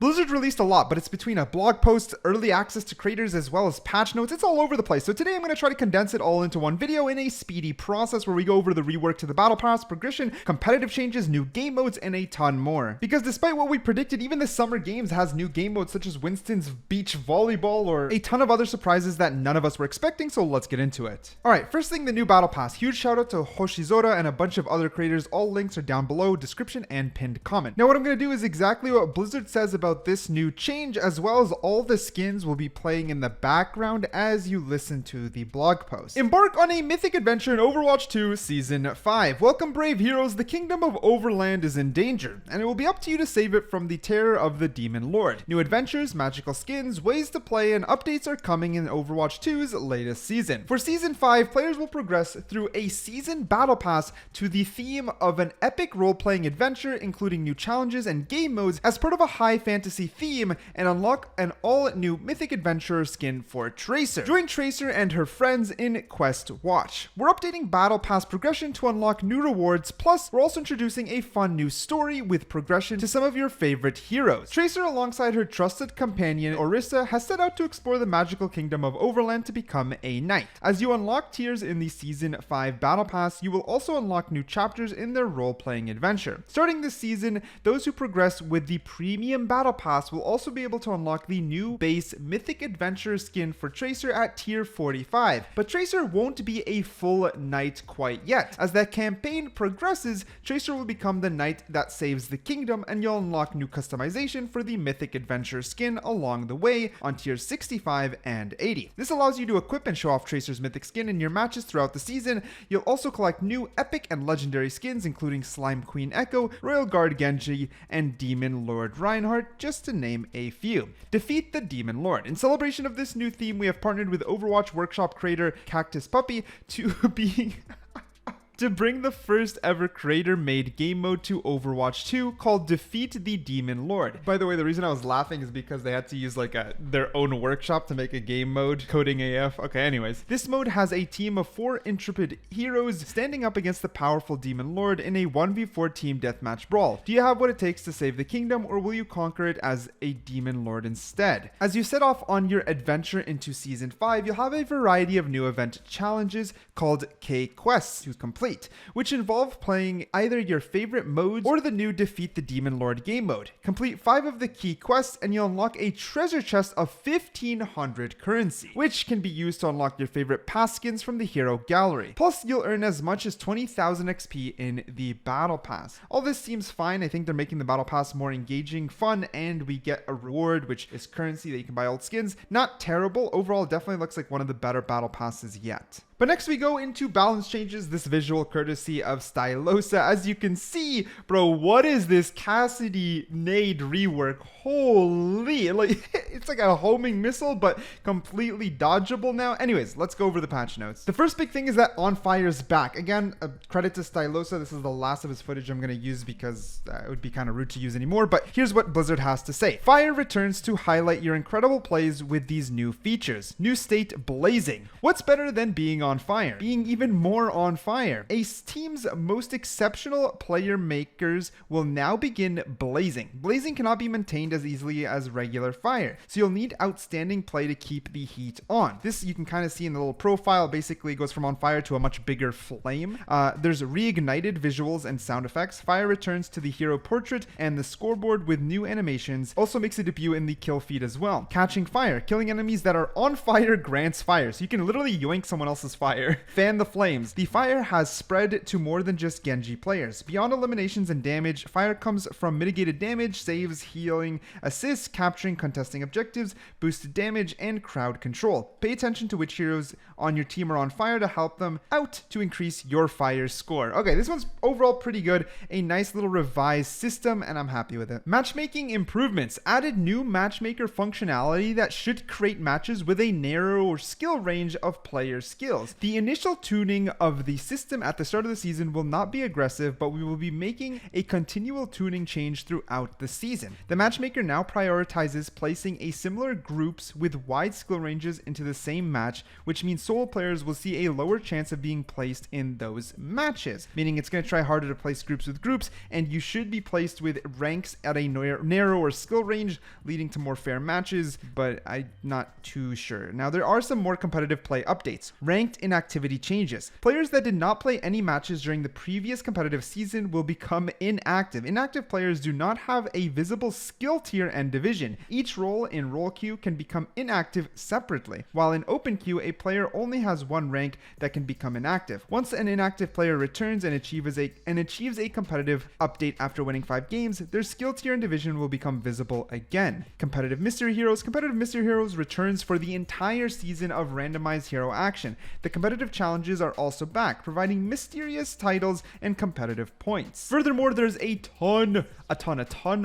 Blizzard released a lot, but it's between a blog post, early access to creators, as well as patch notes. It's all over the place. So today I'm going to try to condense it all into one video in a speedy process where we go over the rework to the Battle Pass, progression, competitive changes, new game modes, and a ton more. Because despite what we predicted, even the Summer Games has new game modes such as Winston's Beach Volleyball or a ton of other surprises that none of us were expecting, so let's get into it. Alright, first thing, the new Battle Pass. Huge shout out to Hoshizora and a bunch of other creators. All links are down below, description and pinned comment. Now what I'm going to do is exactly what Blizzard says about this new change, as well as all the skins will be playing in the background as you listen to the blog post. Embark on a mythic adventure in Overwatch 2 Season 5. Welcome brave heroes, the kingdom of Overland is in danger, and it will be up to you to save it from the terror of the Demon Lord. New adventures, magical skins, ways to play, and updates are coming in Overwatch 2's latest season. For Season 5, players will progress through a season battle pass to the theme of an epic role-playing adventure, including new challenges and game modes as part of a high fantasy theme, and unlock an all-new mythic adventurer skin for Tracer. Join Tracer and her friends in Quest Watch. We're updating Battle Pass progression to unlock new rewards, plus we're also introducing a fun new story with progression to some of your favorite heroes. Tracer, alongside her trusted companion Orisa, has set out to explore the magical kingdom of Overland to become a knight. As you unlock tiers in the Season 5 Battle Pass, you will also unlock new chapters in their role-playing adventure. Starting this season, those who progress with the Premium Battle Pass will also be able to unlock the new base Mythic Adventure skin for Tracer at tier 45. But Tracer won't be a full knight quite yet. As that campaign progresses, Tracer will become the knight that saves the kingdom, and you'll unlock new customization for the Mythic Adventure skin along the way on tiers 65 and 80. This allows you to equip and show off Tracer's mythic skin in your matches throughout the season. You'll also collect new epic and legendary skins, including Slime Queen Echo, Royal Guard Genji, and Demon Lord Reinhardt, just to name a few. Defeat the Demon Lord. In celebration of this new theme, we have partnered with Overwatch Workshop creator Cactus Puppy to bring the first ever creator-made game mode to Overwatch 2 called Defeat the Demon Lord. By the way, the reason I was laughing is because they had to use their own workshop to make a game mode. Coding AF. Okay, anyways. This mode has a team of 4 intrepid heroes standing up against the powerful Demon Lord in a 1v4 team deathmatch brawl. Do you have what it takes to save the kingdom, or will you conquer it as a Demon Lord instead? As you set off on your adventure into Season 5, you'll have a variety of new event challenges called K-Quests to complete, which involve playing either your favorite modes or the new Defeat the Demon Lord game mode. Complete 5 of the key quests and you'll unlock a treasure chest of 1500 currency, which can be used to unlock your favorite pass skins from the hero gallery. Plus, you'll earn as much as 20,000 XP in the Battle Pass. All this seems fine. I think they're making the Battle Pass more engaging, fun, and we get a reward, which is currency that you can buy old skins. Not terrible. Overall, definitely looks like one of the better Battle Passes yet. But next we go into balance changes, this visual courtesy of Stylosa. As you can see, bro, what is this Cassidy Nade rework? Holy, it's like a homing missile, but completely dodgeable now. Anyways, let's go over the patch notes. The first big thing is that On Fire's back. Again, a credit to Stylosa. This is the last of his footage I'm going to use because it would be kind of rude to use anymore, but here's what Blizzard has to say. Fire returns to highlight your incredible plays with these new features. New state blazing. What's better than being on fire? Being even more on fire. A team's most exceptional player makers will now begin blazing. Blazing cannot be maintained as easily as regular fire, so you'll need outstanding play to keep the heat on. This you can kind of see in the little profile. Basically, it goes from on fire to a much bigger flame. There's reignited visuals and sound effects. Fire returns to the hero portrait and the scoreboard with new animations. Also makes a debut in the kill feed as well. Catching fire. Killing enemies that are on fire grants fire, so you can literally yoink someone else's fire. Fan the flames. The fire has spread to more than just Genji players. Beyond eliminations and damage, fire comes from mitigated damage, saves, healing, assists, capturing, contesting objectives, boosted damage, and crowd control. Pay attention to which heroes on your team are on fire to help them out to increase your fire score. Okay, this one's overall pretty good. A nice little revised system, and I'm happy with it. Matchmaking improvements. Added new matchmaker functionality that should create matches with a narrower skill range of player skills. details. The initial tuning of the system at the start of the season will not be aggressive, but we will be making a continual tuning change throughout the season. The matchmaker now prioritizes placing a similar groups with wide skill ranges into the same match, which means solo players will see a lower chance of being placed in those matches, meaning it's going to try harder to place groups with groups, and you should be placed with ranks at a narrower skill range, leading to more fair matches, but I'm not too sure. Now, there are some more competitive play updates. Ranked inactivity changes. Players that did not play any matches during the previous competitive season will become inactive. Inactive players do not have a visible skill tier and division. Each role in role queue can become inactive separately, while in open queue, a player only has one rank that can become inactive. Once an inactive player returns and achieves a competitive update after winning 5 games, their skill tier and division will become visible again. Competitive Mystery Heroes. Competitive Mystery Heroes returns for the entire season of randomized hero action. The competitive challenges are also back, providing mysterious titles and competitive points. Furthermore, there's a ton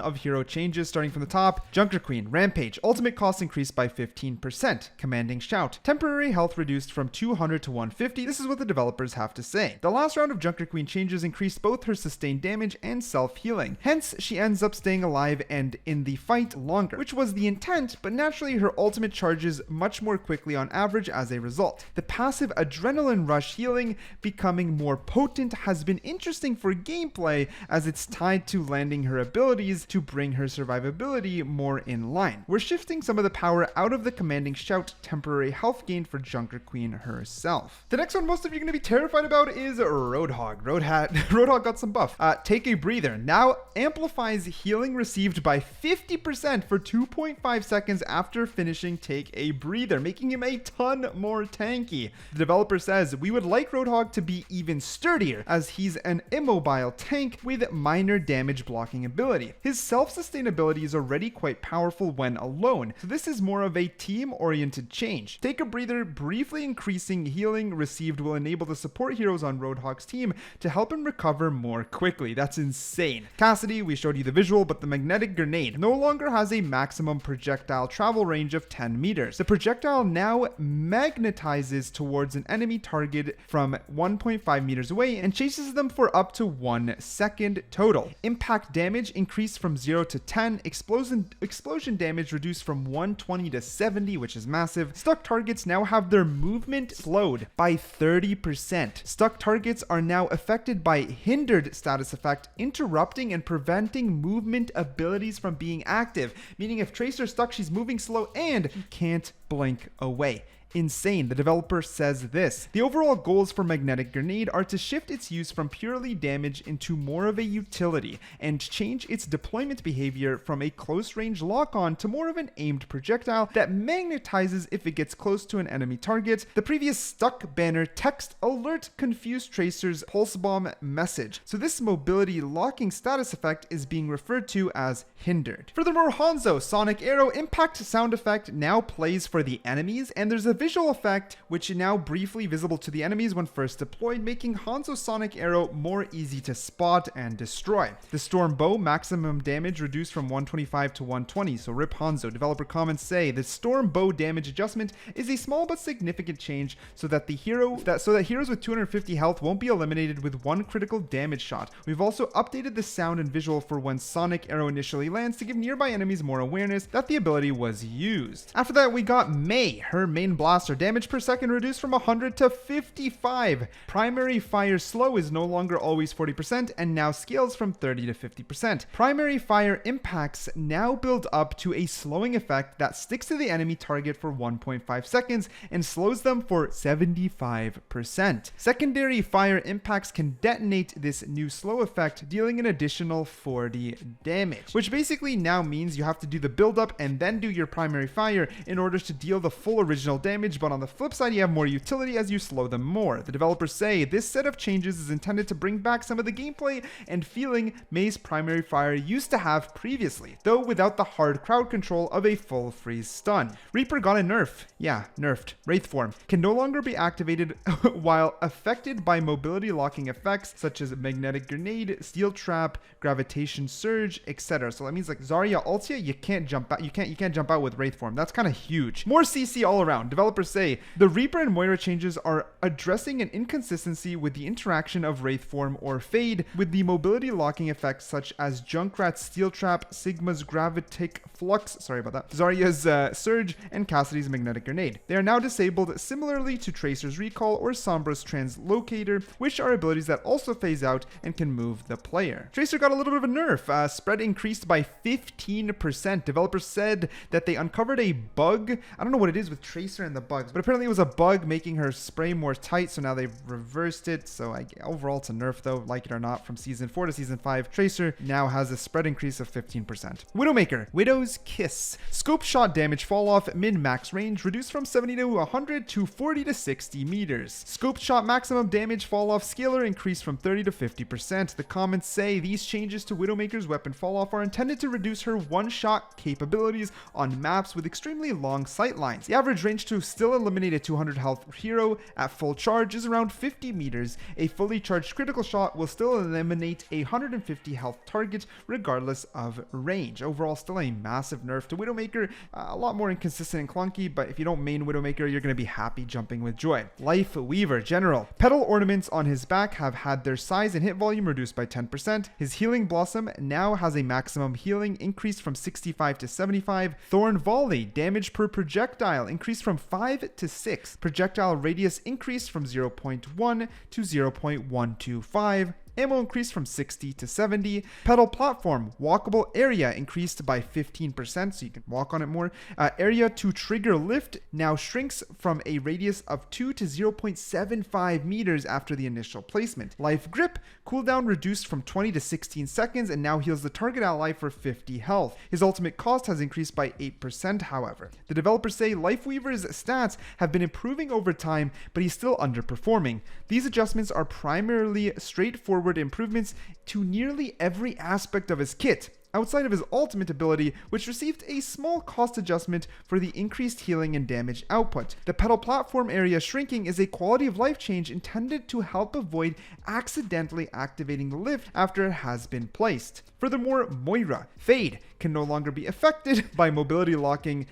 of hero changes starting from the top. Junker Queen, Rampage, ultimate cost increased by 15%. Commanding Shout, temporary health reduced from 200 to 150. This is what the developers have to say. The last round of Junker Queen changes increased both her sustained damage and self-healing. Hence, she ends up staying alive and in the fight longer, which was the intent, but naturally her ultimate charges much more quickly on average as a result. The passive Adrenaline Rush healing becoming more potent has been interesting for gameplay, as it's tied to landing her abilities to bring her survivability more in line. We're shifting some of the power out of the Commanding Shout temporary health gain for Junker Queen herself. The next one most of you are going to be terrified about is Roadhog. Roadhog got some buff. Take a Breather now amplifies healing received by 50% for 2.5 seconds after finishing Take a Breather, making him a ton more tanky. The developer says, we would like Roadhog to be even sturdier, as he's an immobile tank with minor damage blocking ability. His self-sustainability is already quite powerful when alone, so this is more of a team-oriented change. Take a Breather briefly increasing healing received will enable the support heroes on Roadhog's team to help him recover more quickly. That's insane. Cassidy, we showed you the visual, but the magnetic grenade no longer has a maximum projectile travel range of 10 meters. The projectile now magnetizes towards an enemy target from 1.5 meters away and chases them for up to 1 second total. Impact damage increased from 0 to 10. Explosion damage reduced from 120 to 70, which is massive. Stuck targets now have their movement slowed by 30%. Stuck targets are now affected by hindered status effect, interrupting and preventing movement abilities from being active, meaning if Tracer's stuck, she's moving slow and can't blink away. Insane. The developer says this: the overall goals for Magnetic Grenade are to shift its use from purely damage into more of a utility, and change its deployment behavior from a close range lock-on to more of an aimed projectile that magnetizes if it gets close to an enemy target. The previous stuck banner text alert confused Tracer's pulse bomb message, so this mobility locking status effect is being referred to as hindered. Furthermore, Hanzo Sonic Arrow impact sound effect now plays for the enemies, and there's a visual effect which is now briefly visible to the enemies when first deployed, making Hanzo Sonic Arrow more easy to spot and destroy. The Storm Bow maximum damage reduced from 125 to 120, so rip Hanzo. Developer comments say the Storm Bow damage adjustment is a small but significant change so that heroes with 250 health won't be eliminated with one critical damage shot. We've also updated the sound and visual for when Sonic Arrow initially lands to give nearby enemies more awareness that the ability was used. After that, we got Mei. Her main blaster damage per second reduced from 100 to 55. Primary fire slow is no longer always 40% and now scales from 30 to 50%. Primary fire impacts now build up to a slowing effect that sticks to the enemy target for 1.5 seconds and slows them for 75%. Secondary fire impacts can detonate this new slow effect, dealing an additional 40 damage, which basically now means you have to do the build up and then do your primary fire in order to deal the full original damage, but on the flip side you have more utility as you slow them more. The developers say this set of changes is intended to bring back some of the gameplay and feeling Mei's primary fire used to have previously, though without the hard crowd control of a full freeze stun. Reaper got a nerf. Yeah, nerfed. Wraith form can no longer be activated while affected by mobility locking effects such as magnetic grenade, steel trap, gravitation surge, etc. So that means like Zarya Altia, you can't jump out. You can't jump out with Wraith form. That's kind of huge. More CC all around. Developers developers say the Reaper and Moira changes are addressing an inconsistency with the interaction of Wraith Form or Fade with the mobility locking effects such as Junkrat's Steel Trap, Sigma's Gravitic Flux, sorry about that, Zarya's Surge, and Cassidy's Magnetic Grenade. They are now disabled similarly to Tracer's Recall or Sombra's Translocator, which are abilities that also phase out and can move the player. Tracer got a little bit of a nerf. Spread increased by 15%. Developers said that they uncovered a bug. I don't know what it is with Tracer and the bugs, but apparently it was a bug making her spray more tight, so now they've reversed it. So overall it's a nerf though, like it or not. From Season 4 to Season 5, Tracer now has a spread increase of 15%. Widowmaker, Widow's Kiss. Scope shot damage fall off min-max range reduced from 70 to 100 to 40 to 60 meters. Scope shot maximum damage fall off scalar increased from 30 to 50%. The comments say these changes to Widowmaker's weapon fall off are intended to reduce her one-shot capabilities on maps with extremely long sightlines. The average range to still eliminate a 200 health hero at full charge is around 50 meters. A fully charged critical shot will still eliminate a 150 health target regardless of range. Overall, still a massive nerf to Widowmaker. A lot more inconsistent and clunky, but if you don't main Widowmaker, you're going to be happy jumping with joy. Life Weaver General. Petal ornaments on his back have had their size and hit volume reduced by 10%. His Healing Blossom now has a maximum healing increased from 65 to 75. Thorn Volley, damage per projectile increased from 5 to 6. Projectile radius increased from 0.1 to 0.125. Ammo increased from 60 to 70. Pedal platform, walkable area increased by 15%, so you can walk on it more. Area to trigger lift now shrinks from a radius of 2 to 0.75 meters after the initial placement. Life grip, cooldown reduced from 20 to 16 seconds and now heals the target ally for 50 health. His ultimate cost has increased by 8%, however. The developers say Lifeweaver's stats have been improving over time, but he's still underperforming. These adjustments are primarily straightforward improvements to nearly every aspect of his kit, outside of his ultimate ability, which received a small cost adjustment for the increased healing and damage output. The pedal platform area shrinking is a quality of life change intended to help avoid accidentally activating the lift after it has been placed. Furthermore, Moira, Fade, can no longer be affected by mobility locking.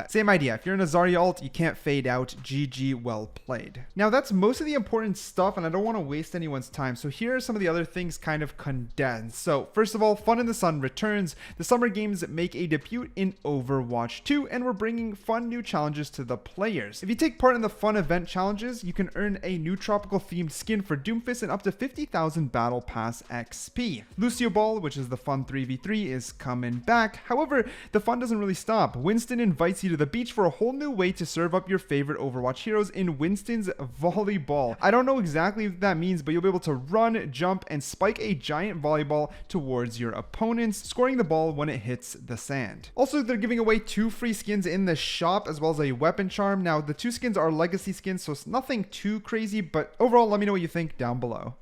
Same idea. If you're in a Zarya ult, you can't fade out. GG, well played. Now that's most of the important stuff, and I don't want to waste anyone's time. So here are some of the other things kind of condensed. So first of all, Fun in the Sun returns. The summer games make a debut in Overwatch 2, and we're bringing fun new challenges to the players. If you take part in the fun event challenges, you can earn a new tropical themed skin for Doomfist and up to 50,000 Battle Pass XP. Lucio Ball, which is the fun 3v3, is coming back. However, the fun doesn't really stop. Winston invites you to the beach for a whole new way to serve up your favorite Overwatch heroes in Winston's Volleyball. I don't know exactly what that means, but you'll be able to run, jump, and spike a giant volleyball towards your opponents, scoring the ball when it hits the sand. Also, they're giving away 2 free skins in the shop, as well as a weapon charm. Now, the 2 skins are legacy skins, so it's nothing too crazy, but overall, let me know what you think down below.